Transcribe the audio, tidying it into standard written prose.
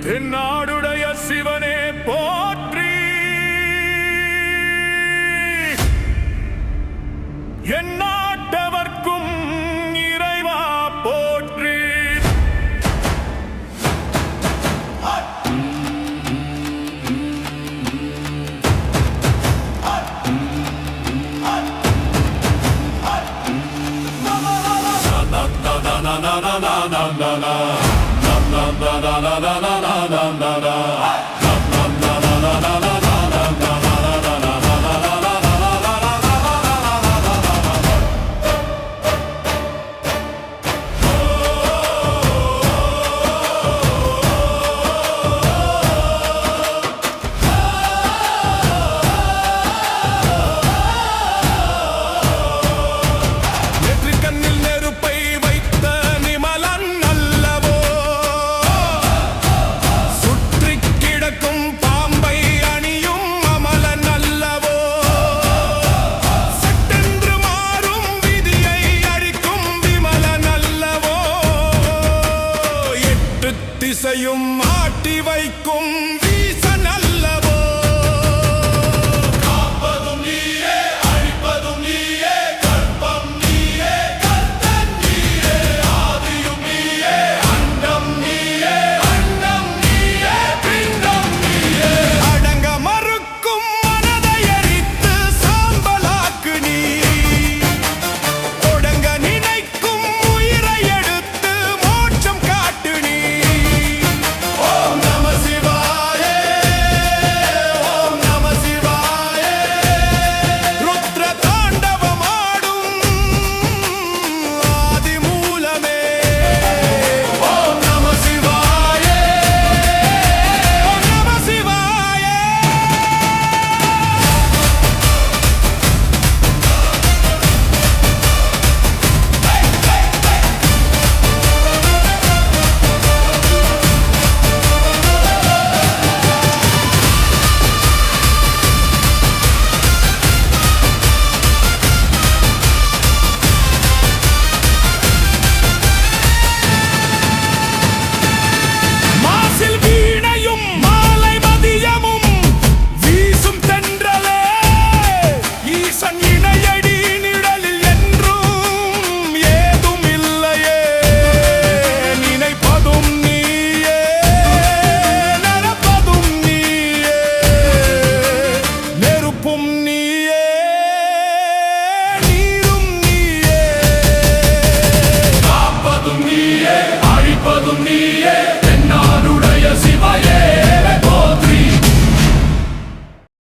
தென்னாடுடைய சிவனே போற்றி, எந்நாட்டவர்க்கும் இறைவா போற்றி. திசையும் ஆட்டி வைக்கும் வீசன் அல்லவோ. காப்பதும் நீயே, அழிப்பதும் நீயே, கற்பம் நீயே, கர்த்தன் நீயே, ஆதியும் நீயே, அண்டம் நீயே, அண்டம் நீயே, பிண்டம் நீயே. அடங்க மறுக்கும் மனதை எரித்து சாம்பலாக்கு நீ, தொடங்க நினைக்கும் உயிரை எடுத்து மோட்சம் காட்டு நீ. நீயே, அழிப்பதும் நீயே.